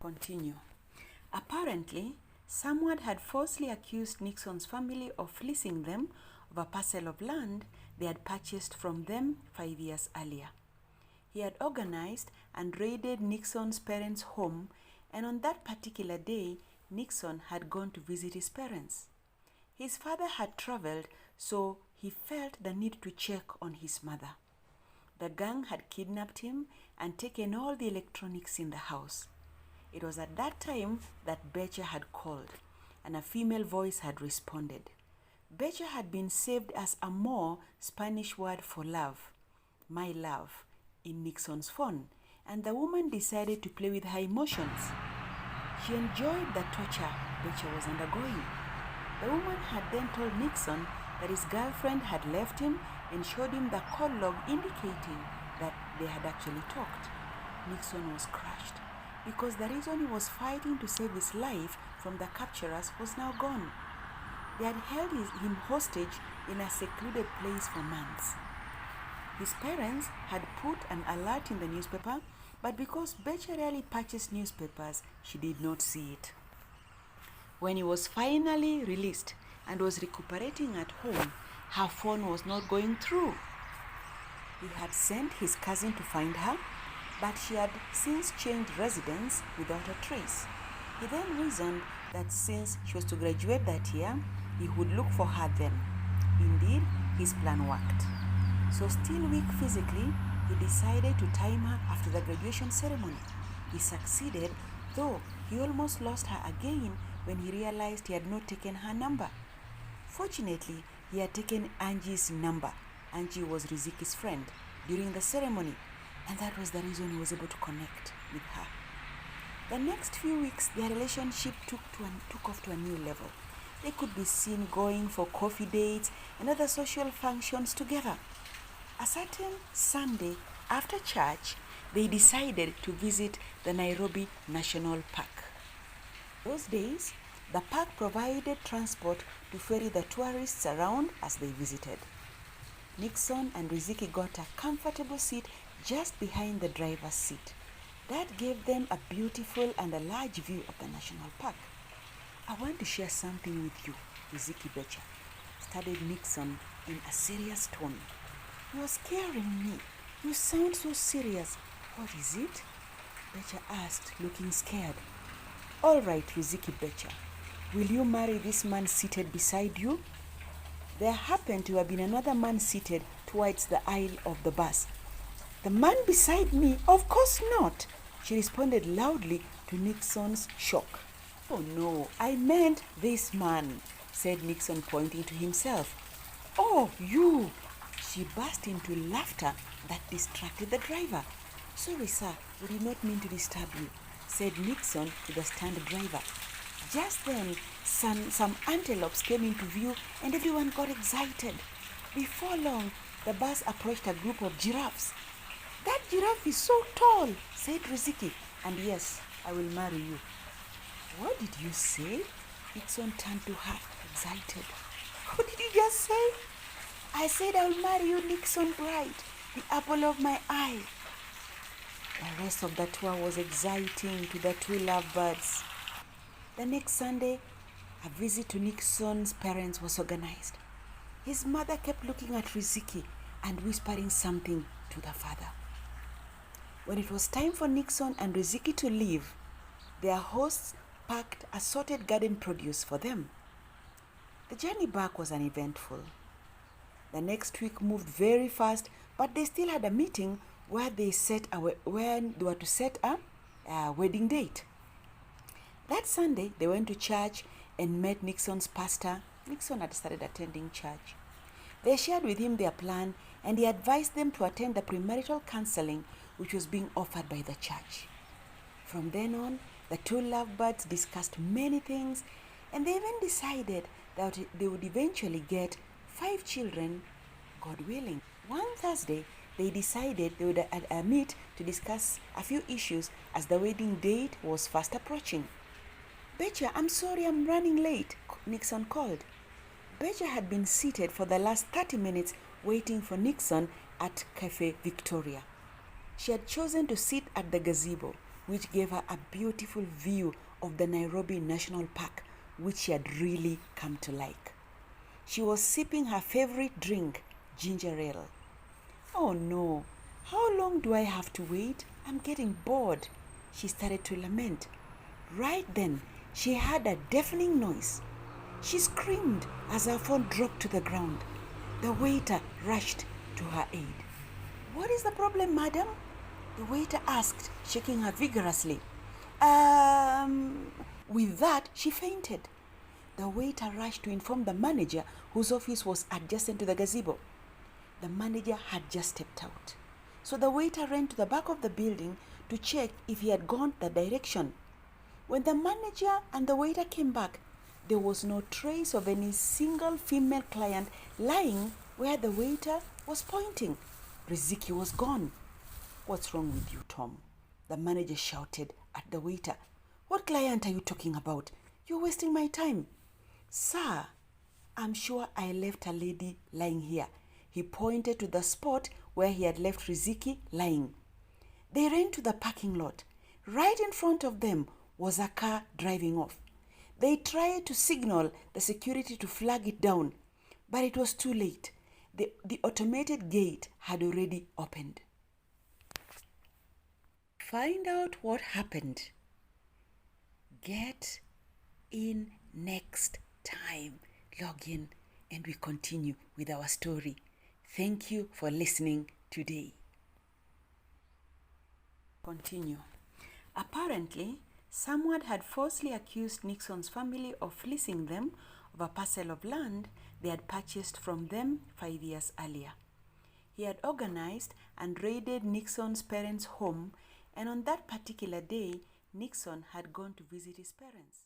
continue. Apparently, someone had falsely accused Nixon's family of leasing them of a parcel of land they had purchased from them 5 years earlier. He had organized and raided Nixon's parents' home, and on that particular day, Nixon had gone to visit his parents. His father had traveled, so he felt the need to check on his mother. The gang had kidnapped him and taken all the electronics in the house. It was at that time that Becher had called, and a female voice had responded. Becher had been saved as a more Spanish word for love, my love, in Nixon's phone, and the woman decided to play with her emotions. She enjoyed the torture Becher was undergoing. The woman had then told Nixon that his girlfriend had left him and showed him the call log indicating that they had actually talked. Nixon was crushed because the reason he was fighting to save his life from the capturers was now gone. They had held him hostage in a secluded place for months. His parents had put an alert in the newspaper, but because Becher rarely purchased newspapers, she did not see it. When he was finally released and was recuperating at home, her phone was not going through. He had sent his cousin to find her, but she had since changed residence without a trace. He then reasoned that since she was to graduate that year, he would look for her then. Indeed, his plan worked. So still weak physically, he decided to time her after the graduation ceremony. He succeeded, though he almost lost her again when he realized he had not taken her number. Fortunately, he had taken Angie's number. Angie was Riziki's friend during the ceremony, and that was the reason he was able to connect with her. The next few weeks, their relationship took off to a new level. They could be seen going for coffee dates and other social functions together. A certain Sunday after church, they decided to visit the Nairobi National Park. Those days, the park provided transport to ferry the tourists around as they visited. Nixon and Riziki got a comfortable seat just behind the driver's seat. That gave them a beautiful and a large view of the national park. I want to share something with you, Riziki Becher, started Nixon in a serious tone. You're scaring me. You sound so serious. What is it? Becher asked, looking scared. All right, Riziki Becher. Will you marry this man seated beside you? There happened to have been another man seated towards the aisle of the bus. The man beside me? Of course not, she responded loudly to Nixon's shock. Oh no, I meant this man, said Nixon, pointing to himself. Oh, you! She burst into laughter that distracted the driver. Sorry, sir, we did not mean to disturb you, said Nixon to the stand driver. Just then, some antelopes came into view and everyone got excited. Before long, the bus approached a group of giraffes. That giraffe is so tall, said Riziki, and yes, I will marry you. What did you say? Nixon turned to her, excited. What did you just say? I said I will marry you, Nixon Bright, the apple of my eye. The rest of the tour was exciting to the two lovebirds. The next Sunday, a visit to Nixon's parents was organized. His mother kept looking at Riziki and whispering something to the father. When it was time for Nixon and Riziki to leave, their hosts packed assorted garden produce for them. The journey back was uneventful. The next week moved very fast, but they still had a meeting where they were to set a wedding date. That Sunday, they went to church and met Nixon's pastor. Nixon had started attending church. They shared with him their plan, and he advised them to attend the premarital counseling which was being offered by the church. From then on, the two lovebirds discussed many things, and they even decided that they would eventually get 5 children, God willing. One Thursday, they decided they would meet to discuss a few issues as the wedding date was fast approaching. Becher, I'm sorry I'm running late, Nixon called. Becher had been seated for the last 30 minutes waiting for Nixon at Cafe Victoria. She had chosen to sit at the gazebo, which gave her a beautiful view of the Nairobi National Park, which she had really come to like. She was sipping her favorite drink, ginger ale. "Oh no, how long do I have to wait? I'm getting bored," she started to lament. Right then, she heard a deafening noise. She screamed as her phone dropped to the ground. The waiter rushed to her aid. "What is the problem, madam?" the waiter asked, shaking her vigorously. With that, she fainted. The waiter rushed to inform the manager, whose office was adjacent to the gazebo. The manager had just stepped out. So the waiter ran to the back of the building to check if he had gone that direction. When the manager and the waiter came back, there was no trace of any single female client lying where the waiter was pointing. Riziki was gone. "What's wrong with you, Tom?" the manager shouted at the waiter. "What client are you talking about? You're wasting my time." "Sir, I'm sure I left a lady lying here." He pointed to the spot where he had left Riziki lying. They ran to the parking lot. Right in front of them was a car driving off. They tried to signal the security to flag it down, but it was too late. The automated gate had already opened. Find out what happened. Get in next time. Log in and we continue with our story. Thank you for listening today. Continue. Apparently, someone had falsely accused Nixon's family of fleecing them of a parcel of land they had purchased from them 5 years earlier. He had organized and raided Nixon's parents' home, and on that particular day, Nixon had gone to visit his parents.